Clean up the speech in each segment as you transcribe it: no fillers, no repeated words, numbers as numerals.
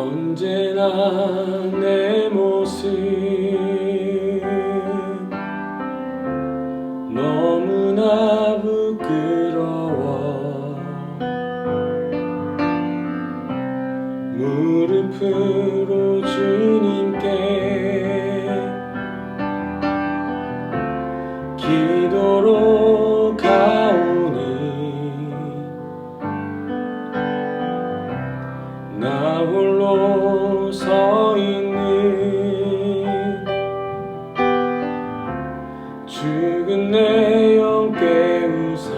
언제나 내 모습 너무나 부끄러워 무릎으로 주님께 기도로 가오니 나 홀로 서 있는 죽은 내 영 깨우사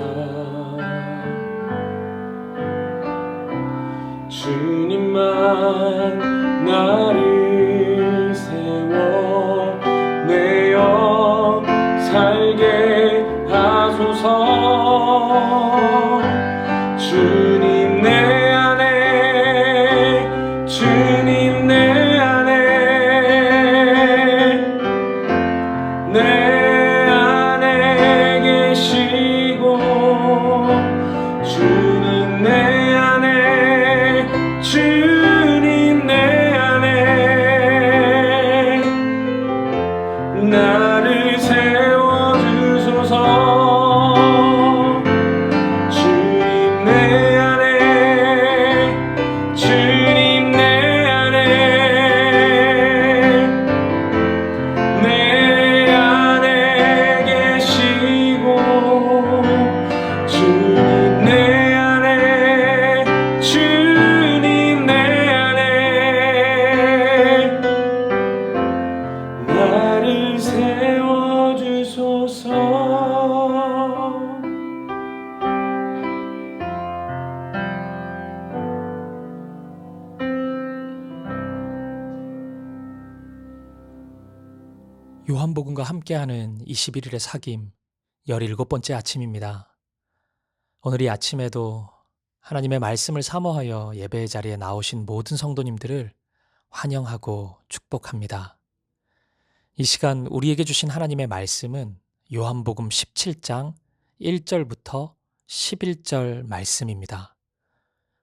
주님만 나를 세워 내 영 살게 하소서. 주님 내 안에 주님 내 안에 내 안에 계시고 주님 내 안에 주님 내 안에 나를 세워주소서. 주님 내 안에 주님 내 안에 내 안에 계시고 주님 내 안에 주님 내 안에 나를 세워주소서. 요한복음과 함께하는 21일의 사귐 17번째 아침입니다. 오늘 이 아침에도 하나님의 말씀을 사모하여 예배의 자리에 나오신 모든 성도님들을 환영하고 축복합니다. 이 시간 우리에게 주신 하나님의 말씀은 요한복음 17장 1절부터 11절 말씀입니다.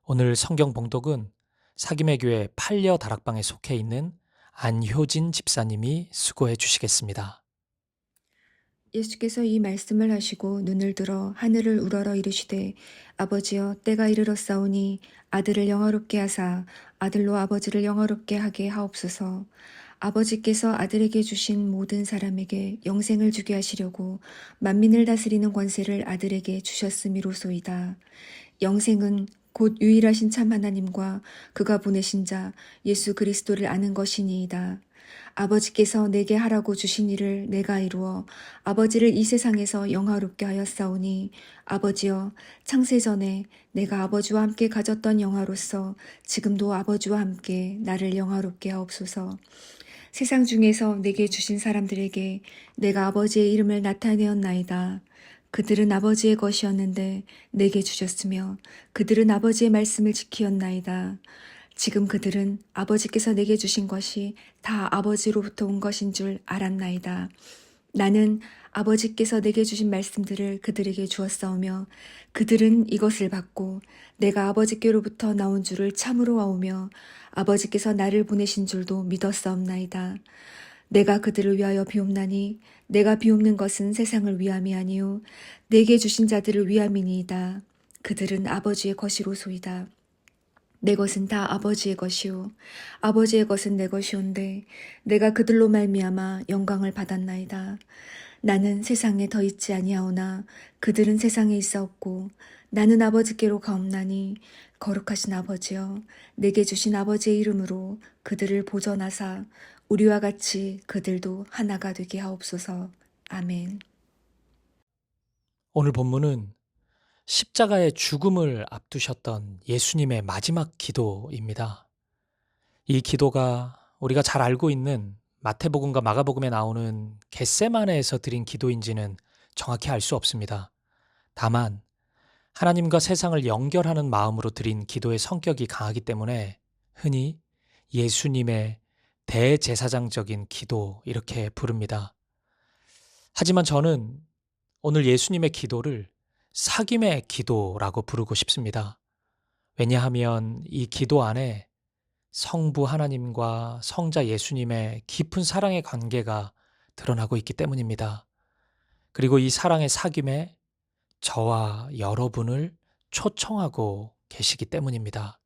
오늘 성경 봉독은 사귐의 교회 팔려 다락방에 속해 있는 안효진 집사님이 수고해 주시겠습니다. 예수께서 이 말씀을 하시고 눈을 들어 하늘을 우러러 이르시되 아버지여 때가 이르렀사오니 아들을 영화롭게 하사 아들로 아버지를 영화롭게 하게 하옵소서. 아버지께서 아들에게 주신 모든 사람에게 영생을 주게 하시려고 만민을 다스리는 권세를 아들에게 주셨음이로소이다. 영생은 곧 유일하신 참 하나님과 그가 보내신 자 예수 그리스도를 아는 것이니이다. 아버지께서 내게 하라고 주신 일을 내가 이루어 아버지를 이 세상에서 영화롭게 하였사오니 아버지여 창세전에 내가 아버지와 함께 가졌던 영화로서 지금도 아버지와 함께 나를 영화롭게 하옵소서. 세상 중에서 내게 주신 사람들에게 내가 아버지의 이름을 나타내었나이다. 그들은 아버지의 것이었는데 내게 주셨으며 그들은 아버지의 말씀을 지키었나이다. 지금 그들은 아버지께서 내게 주신 것이 다 아버지로부터 온 것인 줄 알았나이다. 나는 아버지께서 내게 주신 말씀들을 그들에게 주었사오며 그들은 이것을 받고 내가 아버지께로부터 나온 줄을 참으로 아오며 아버지께서 나를 보내신 줄도 믿었사옵나이다. 내가 그들을 위하여 비옵나니 내가 비옵는 것은 세상을 위함이 아니요 내게 주신 자들을 위함이니이다. 그들은 아버지의 것이로소이다. 내 것은 다 아버지의 것이요 아버지의 것은 내 것이온데 내가 그들로 말미암아 영광을 받았나이다. 나는 세상에 더 있지 아니하오나 그들은 세상에 있사옵고 나는 아버지께로 가옵나니 거룩하신 아버지여 내게 주신 아버지의 이름으로 그들을 보전하사 우리와 같이 그들도 하나가 되게 하옵소서. 아멘. 오늘 본문은 십자가의 죽음을 앞두셨던 예수님의 마지막 기도입니다. 이 기도가 우리가 잘 알고 있는 마태복음과 마가복음에 나오는 겟세마네에서 드린 기도인지는 정확히 알 수 없습니다. 다만 하나님과 세상을 연결하는 마음으로 드린 기도의 성격이 강하기 때문에 흔히 예수님의 대제사장적인 기도 이렇게 부릅니다. 하지만 저는 오늘 예수님의 기도를 사귐의 기도라고 부르고 싶습니다. 왜냐하면 이 기도 안에 성부 하나님과 성자 예수님의 깊은 사랑의 관계가 드러나고 있기 때문입니다. 그리고 이 사랑의 사귐에 저와 여러분을 초청하고 계시기 때문입니다.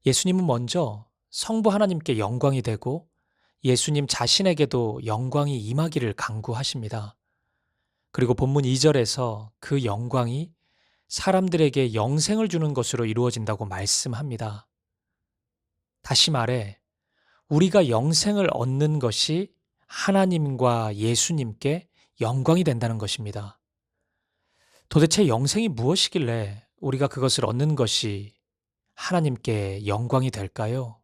예수님은 먼저 성부 하나님께 영광이 되고 예수님 자신에게도 영광이 임하기를 간구하십니다. 그리고 본문 2절에서 그 영광이 사람들에게 영생을 주는 것으로 이루어진다고 말씀합니다. 다시 말해, 우리가 영생을 얻는 것이 하나님과 예수님께 영광이 된다는 것입니다. 도대체 영생이 무엇이길래 우리가 그것을 얻는 것이 하나님께 영광이 될까요?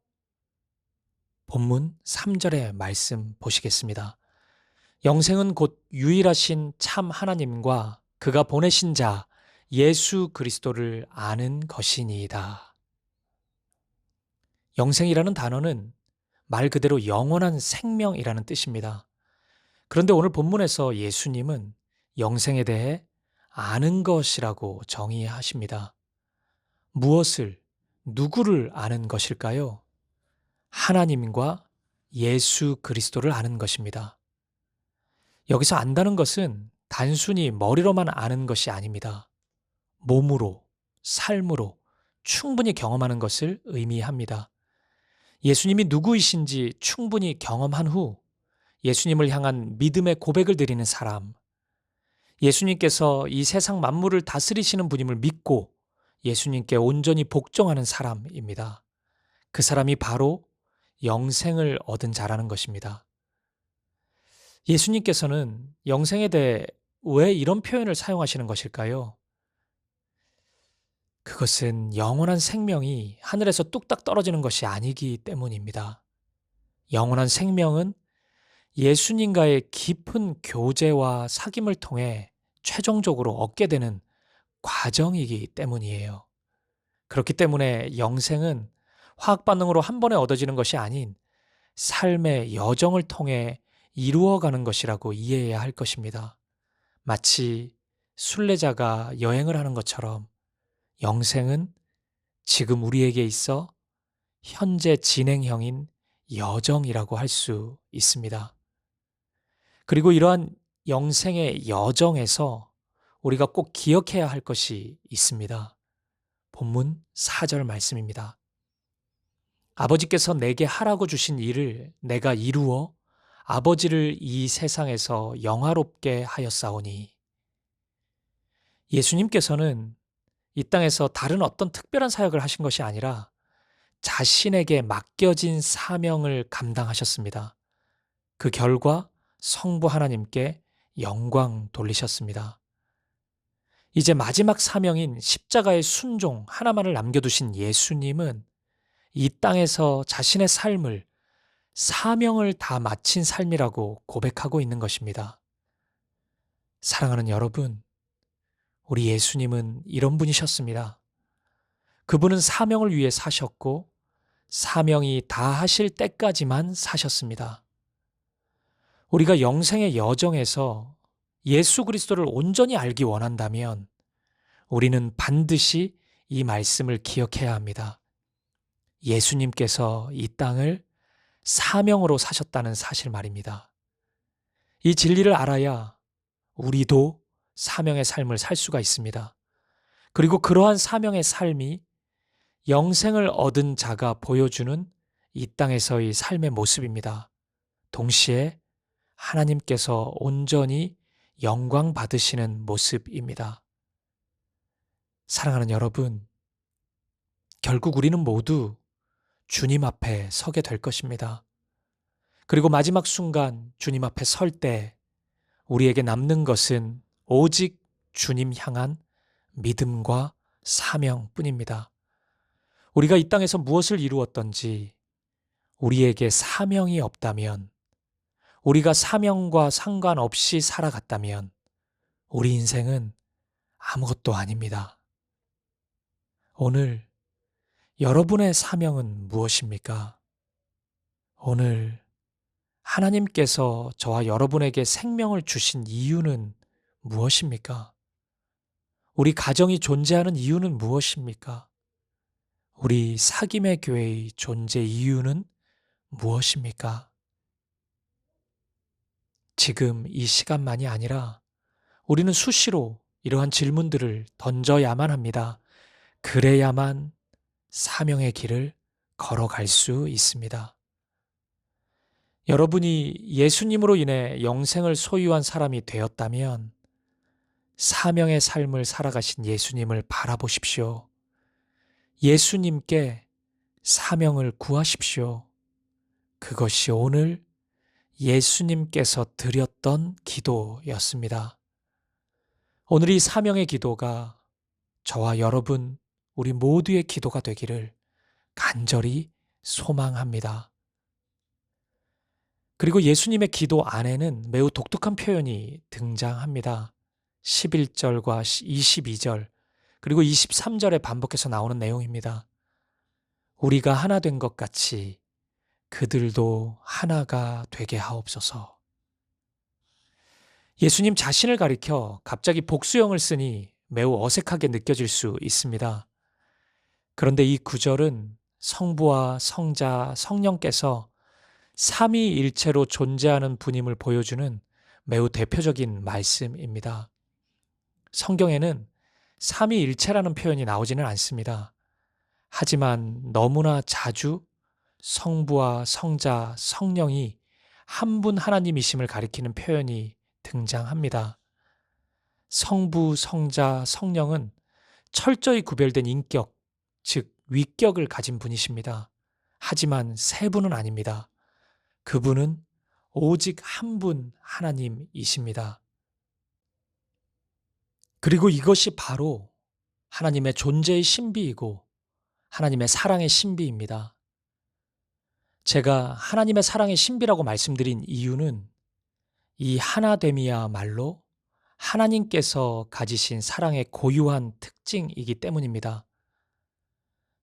본문 3절의 말씀 보시겠습니다. 영생은 곧 유일하신 참 하나님과 그가 보내신 자 예수 그리스도를 아는 것이니이다. 영생이라는 단어는 말 그대로 영원한 생명이라는 뜻입니다. 그런데 오늘 본문에서 예수님은 영생에 대해 아는 것이라고 정의하십니다. 무엇을, 누구를 아는 것일까요? 하나님과 예수 그리스도를 아는 것입니다. 여기서 안다는 것은 단순히 머리로만 아는 것이 아닙니다. 몸으로, 삶으로 충분히 경험하는 것을 의미합니다. 예수님이 누구이신지 충분히 경험한 후 예수님을 향한 믿음의 고백을 드리는 사람, 예수님께서 이 세상 만물을 다스리시는 분임을 믿고 예수님께 온전히 복종하는 사람입니다. 그 사람이 바로 영생을 얻은 자라는 것입니다. 예수님께서는 영생에 대해 왜 이런 표현을 사용하시는 것일까요? 그것은 영원한 생명이 하늘에서 뚝딱 떨어지는 것이 아니기 때문입니다. 영원한 생명은 예수님과의 깊은 교제와 사귐을 통해 최종적으로 얻게 되는 과정이기 때문이에요. 그렇기 때문에 영생은 화학 반응으로 한 번에 얻어지는 것이 아닌 삶의 여정을 통해 이루어가는 것이라고 이해해야 할 것입니다. 마치 순례자가 여행을 하는 것처럼 영생은 지금 우리에게 있어 현재 진행형인 여정이라고 할 수 있습니다. 그리고 이러한 영생의 여정에서 우리가 꼭 기억해야 할 것이 있습니다. 본문 4절 말씀입니다. 아버지께서 내게 하라고 주신 일을 내가 이루어 아버지를 이 세상에서 영화롭게 하였사오니. 예수님께서는 이 땅에서 다른 어떤 특별한 사역을 하신 것이 아니라 자신에게 맡겨진 사명을 감당하셨습니다. 그 결과 성부 하나님께 영광 돌리셨습니다. 이제 마지막 사명인 십자가의 순종 하나만을 남겨두신 예수님은 이 땅에서 자신의 삶을 사명을 다 마친 삶이라고 고백하고 있는 것입니다. 사랑하는 여러분, 우리 예수님은 이런 분이셨습니다. 그분은 사명을 위해 사셨고 사명이 다 하실 때까지만 사셨습니다. 우리가 영생의 여정에서 예수 그리스도를 온전히 알기 원한다면 우리는 반드시 이 말씀을 기억해야 합니다. 예수님께서 이 땅을 사명으로 사셨다는 사실 말입니다. 이 진리를 알아야 우리도 사명의 삶을 살 수가 있습니다. 그리고 그러한 사명의 삶이 영생을 얻은 자가 보여주는 이 땅에서의 삶의 모습입니다. 동시에 하나님께서 온전히 영광 받으시는 모습입니다. 사랑하는 여러분, 결국 우리는 모두 주님 앞에 서게 될 것입니다. 그리고 마지막 순간 주님 앞에 설 때 우리에게 남는 것은 오직 주님 향한 믿음과 사명뿐입니다. 우리가 이 땅에서 무엇을 이루었던지 우리에게 사명이 없다면, 우리가 사명과 상관없이 살아갔다면 우리 인생은 아무것도 아닙니다. 오늘 여러분의 사명은 무엇입니까? 오늘 하나님께서 저와 여러분에게 생명을 주신 이유는 무엇입니까? 우리 가정이 존재하는 이유는 무엇입니까? 우리 사김의 교회의 존재 이유는 무엇입니까? 지금 이 시간만이 아니라 우리는 수시로 이러한 질문들을 던져야만 합니다. 그래야만 사명의 길을 걸어갈 수 있습니다. 여러분이 예수님으로 인해 영생을 소유한 사람이 되었다면 사명의 삶을 살아가신 예수님을 바라보십시오. 예수님께 사명을 구하십시오. 그것이 오늘 예수님께서 드렸던 기도였습니다. 오늘 이 사명의 기도가 저와 여러분, 우리 모두의 기도가 되기를 간절히 소망합니다. 그리고 예수님의 기도 안에는 매우 독특한 표현이 등장합니다. 11절과 22절, 그리고 23절에 반복해서 나오는 내용입니다. 우리가 하나 된 것 같이 그들도 하나가 되게 하옵소서. 예수님 자신을 가리켜 갑자기 복수형을 쓰니 매우 어색하게 느껴질 수 있습니다. 그런데 이 구절은 성부와 성자, 성령께서 삼위일체로 존재하는 분임을 보여주는 매우 대표적인 말씀입니다. 성경에는 삼위일체라는 표현이 나오지는 않습니다. 하지만 너무나 자주 성부와 성자, 성령이 한 분 하나님이심을 가리키는 표현이 등장합니다. 성부, 성자, 성령은 철저히 구별된 인격, 즉 위격을 가진 분이십니다. 하지만 세 분은 아닙니다. 그분은 오직 한 분 하나님이십니다. 그리고 이것이 바로 하나님의 존재의 신비이고 하나님의 사랑의 신비입니다. 제가 하나님의 사랑의 신비라고 말씀드린 이유는 이 하나됨이야말로 하나님께서 가지신 사랑의 고유한 특징이기 때문입니다.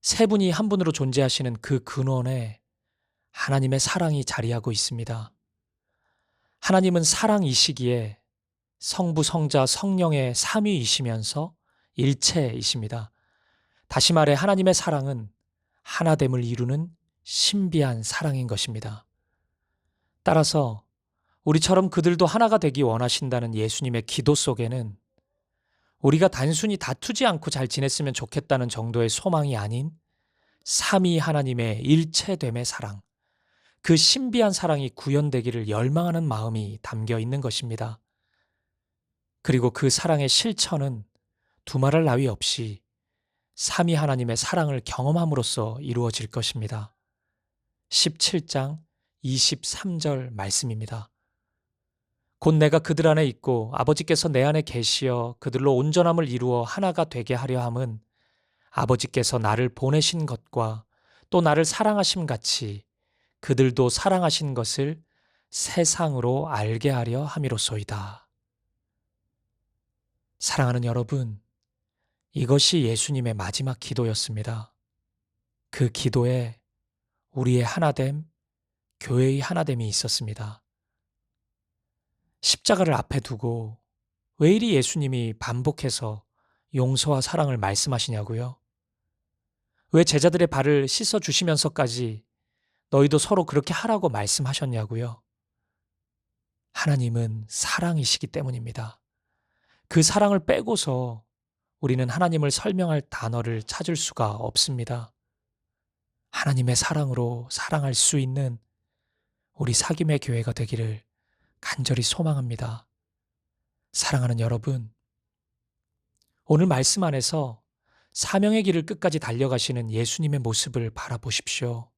세 분이 한 분으로 존재하시는 그 근원에 하나님의 사랑이 자리하고 있습니다. 하나님은 사랑이시기에 성부, 성자, 성령의 삼위이시면서 일체이십니다. 다시 말해 하나님의 사랑은 하나됨을 이루는 신비한 사랑인 것입니다. 따라서 우리처럼 그들도 하나가 되기 원하신다는 예수님의 기도 속에는 우리가 단순히 다투지 않고 잘 지냈으면 좋겠다는 정도의 소망이 아닌 삼위 하나님의 일체됨의 사랑, 그 신비한 사랑이 구현되기를 열망하는 마음이 담겨 있는 것입니다. 그리고 그 사랑의 실천은 두말할 나위 없이 삼위 하나님의 사랑을 경험함으로써 이루어질 것입니다. 17장 23절 말씀입니다. 곧 내가 그들 안에 있고 아버지께서 내 안에 계시어 그들로 온전함을 이루어 하나가 되게 하려 함은 아버지께서 나를 보내신 것과 또 나를 사랑하심 같이 그들도 사랑하신 것을 세상으로 알게 하려 함이로소이다. 사랑하는 여러분, 이것이 예수님의 마지막 기도였습니다. 그 기도에 우리의 하나됨, 교회의 하나됨이 있었습니다. 십자가를 앞에 두고 왜 이리 예수님이 반복해서 용서와 사랑을 말씀하시냐고요? 왜 제자들의 발을 씻어주시면서까지 너희도 서로 그렇게 하라고 말씀하셨냐고요? 하나님은 사랑이시기 때문입니다. 그 사랑을 빼고서 우리는 하나님을 설명할 단어를 찾을 수가 없습니다. 하나님의 사랑으로 사랑할 수 있는 우리 사김의 교회가 되기를 간절히 소망합니다. 사랑하는 여러분, 오늘 말씀 안에서 사명의 길을 끝까지 달려가시는 예수님의 모습을 바라보십시오.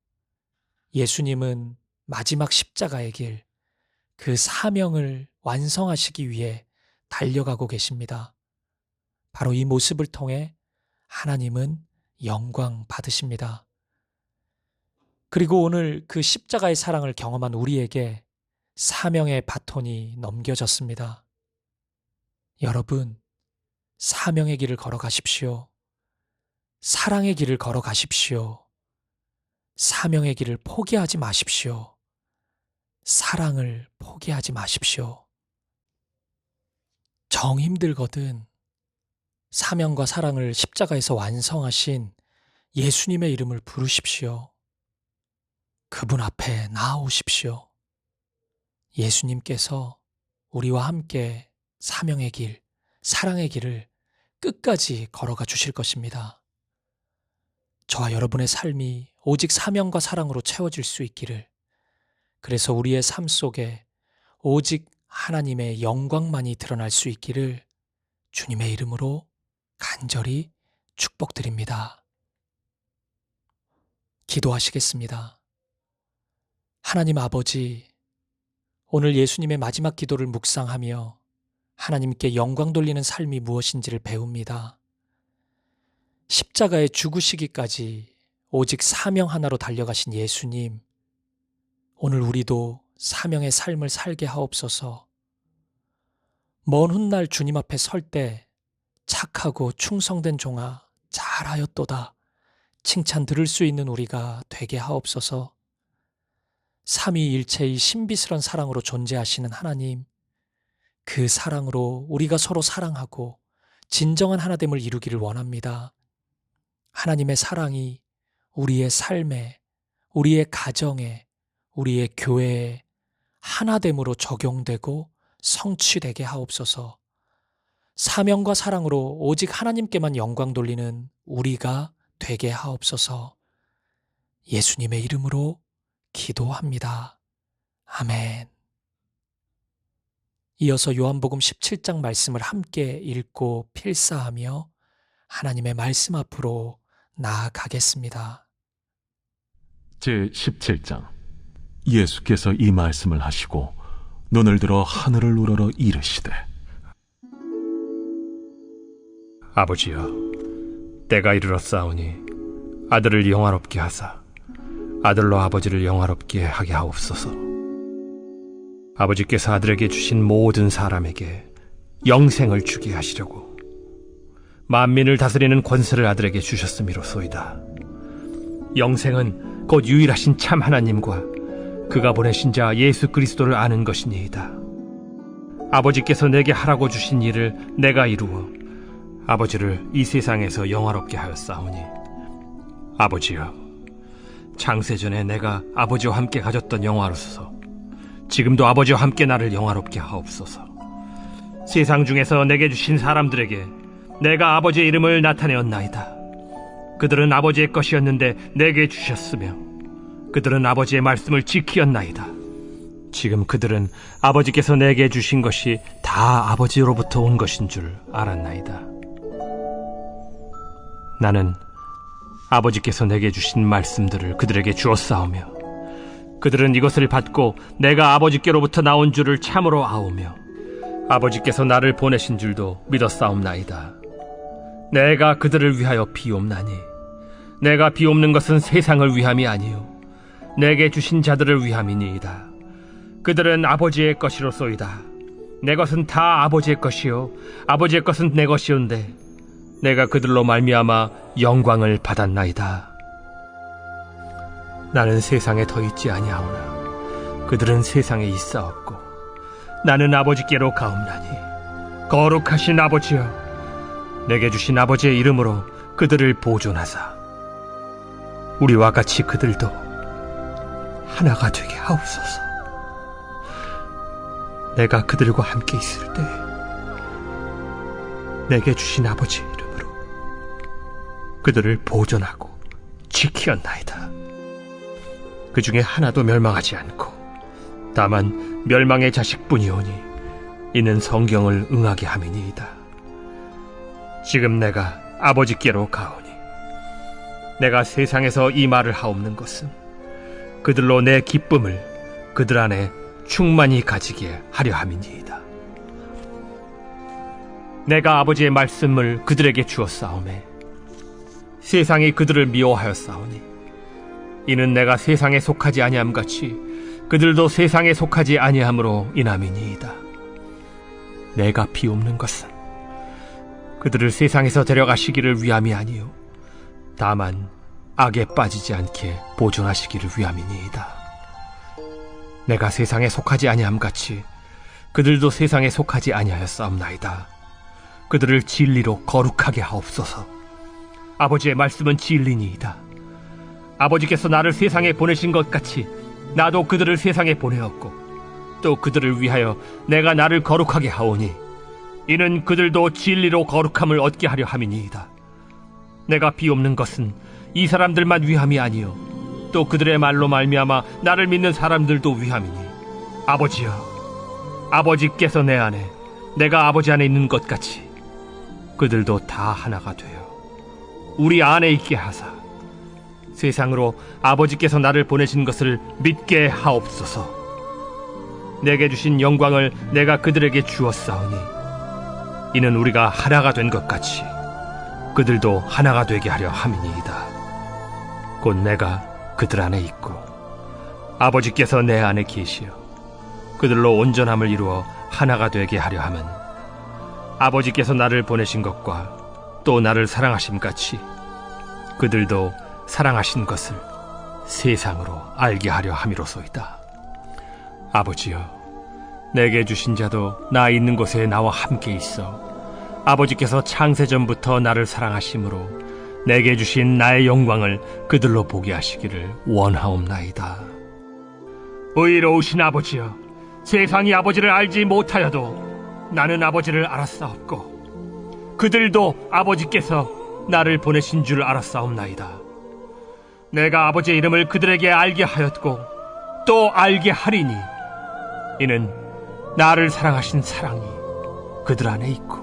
예수님은 마지막 십자가의 길, 그 사명을 완성하시기 위해 달려가고 계십니다. 바로 이 모습을 통해 하나님은 영광 받으십니다. 그리고 오늘 그 십자가의 사랑을 경험한 우리에게 사명의 바톤이 넘겨졌습니다. 여러분, 사명의 길을 걸어가십시오. 사랑의 길을 걸어가십시오. 사명의 길을 포기하지 마십시오. 사랑을 포기하지 마십시오. 정 힘들거든 사명과 사랑을 십자가에서 완성하신 예수님의 이름을 부르십시오. 그분 앞에 나아오십시오. 예수님께서 우리와 함께 사명의 길, 사랑의 길을 끝까지 걸어가 주실 것입니다. 저와 여러분의 삶이 오직 사명과 사랑으로 채워질 수 있기를, 그래서 우리의 삶 속에 오직 하나님의 영광만이 드러날 수 있기를 주님의 이름으로 간절히 축복드립니다. 기도하시겠습니다. 하나님 아버지, 오늘 예수님의 마지막 기도를 묵상하며 하나님께 영광 돌리는 삶이 무엇인지를 배웁니다. 십자가에 죽으시기까지 오직 사명 하나로 달려가신 예수님, 오늘 우리도 사명의 삶을 살게 하옵소서. 먼 훗날 주님 앞에 설 때 착하고 충성된 종아 잘하였도다 칭찬 들을 수 있는 우리가 되게 하옵소서. 삼위일체의 신비스런 사랑으로 존재하시는 하나님, 그 사랑으로 우리가 서로 사랑하고 진정한 하나됨을 이루기를 원합니다. 하나님의 사랑이 우리의 삶에, 우리의 가정에, 우리의 교회에 하나됨으로 적용되고 성취되게 하옵소서. 사명과 사랑으로 오직 하나님께만 영광 돌리는 우리가 되게 하옵소서. 예수님의 이름으로 기도합니다. 아멘. 이어서 요한복음 17장 말씀을 함께 읽고 필사하며 하나님의 말씀 앞으로 나아가겠습니다. 제17장. 예수께서 이 말씀을 하시고 눈을 들어 하늘을 우러러 이르시되, 아버지여, 때가 이르렀사오니 아들을 영화롭게 하사 아들로 아버지를 영화롭게 하게 하옵소서. 아버지께서 아들에게 주신 모든 사람에게 영생을 주게 하시려고 만민을 다스리는 권세를 아들에게 주셨음이로소이다. 영생은 곧 유일하신 참 하나님과 그가 보내신 자 예수 그리스도를 아는 것이니이다. 아버지께서 내게 하라고 주신 일을 내가 이루어 아버지를 이 세상에서 영화롭게 하였사오니, 아버지여, 창세전에 내가 아버지와 함께 가졌던 영화로서 지금도 아버지와 함께 나를 영화롭게 하옵소서. 세상 중에서 내게 주신 사람들에게 내가 아버지의 이름을 나타내었나이다. 그들은 아버지의 것이었는데 내게 주셨으며 그들은 아버지의 말씀을 지키었나이다. 지금 그들은 아버지께서 내게 주신 것이 다 아버지로부터 온 것인 줄 알았나이다. 나는 아버지께서 내게 주신 말씀들을 그들에게 주었사오며 그들은 이것을 받고 내가 아버지께로부터 나온 줄을 참으로 아오며 아버지께서 나를 보내신 줄도 믿었사옵나이다. 내가 그들을 위하여 비옵나니 내가 비옵는 것은 세상을 위함이 아니요 내게 주신 자들을 위함이니이다. 그들은 아버지의 것이로소이다. 내 것은 다 아버지의 것이요 아버지의 것은 내 것이온데 내가 그들로 말미암아 영광을 받았나이다. 나는 세상에 더 있지 아니하오나 그들은 세상에 있사옵고 나는 아버지께로 가옵나니, 거룩하신 아버지여, 내게 주신 아버지의 이름으로 그들을 보존하사 우리와 같이 그들도 하나가 되게 하옵소서. 내가 그들과 함께 있을 때 내게 주신 아버지의 이름으로 그들을 보존하고 지키었나이다. 그 중에 하나도 멸망하지 않고 다만 멸망의 자식뿐이오니 이는 성경을 응하게 함이니이다. 지금 내가 아버지께로 가오니 내가 세상에서 이 말을 하옵는 것은 그들로 내 기쁨을 그들 안에 충만히 가지게 하려 함이니이다. 내가 아버지의 말씀을 그들에게 주었사오매 세상이 그들을 미워하였사오니 이는 내가 세상에 속하지 아니함같이 그들도 세상에 속하지 아니함으로 인함이니이다. 내가 비옵는 것은 그들을 세상에서 데려가시기를 위함이 아니요 다만 악에 빠지지 않게 보존하시기를 위함이니이다. 내가 세상에 속하지 아니함같이 그들도 세상에 속하지 아니하였사옵나이다. 그들을 진리로 거룩하게 하옵소서. 아버지의 말씀은 진리니이다. 아버지께서 나를 세상에 보내신 것 같이 나도 그들을 세상에 보내었고 또 그들을 위하여 내가 나를 거룩하게 하오니 이는 그들도 진리로 거룩함을 얻게 하려 함이니이다. 내가 비옵는 것은 이 사람들만 위함이 아니요 또 그들의 말로 말미암아 나를 믿는 사람들도 위함이니 아버지여, 아버지께서 내 안에 내가 아버지 안에 있는 것 같이 그들도 다 하나가 되어 우리 안에 있게 하사 세상으로 아버지께서 나를 보내신 것을 믿게 하옵소서. 내게 주신 영광을 내가 그들에게 주었사오니 이는 우리가 하나가 된 것 같이 그들도 하나가 되게 하려 함이니이다. 곧 내가 그들 안에 있고 아버지께서 내 안에 계시어 그들로 온전함을 이루어 하나가 되게 하려 함은 아버지께서 나를 보내신 것과 또 나를 사랑하심 같이 그들도 사랑하신 것을 세상으로 알게 하려 함이로소이다. 아버지여, 내게 주신 자도 나 있는 곳에 나와 함께 있어 아버지께서 창세전부터 나를 사랑하심으로 내게 주신 나의 영광을 그들로 보게 하시기를 원하옵나이다. 의로우신 아버지여, 세상이 아버지를 알지 못하여도 나는 아버지를 알았사옵고 그들도 아버지께서 나를 보내신 줄 알았사옵나이다. 내가 아버지의 이름을 그들에게 알게 하였고 또 알게 하리니 이는 나를 사랑하신 사랑이 그들 안에 있고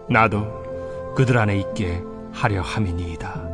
나도 그들 안에 있게 하려 함이니이다.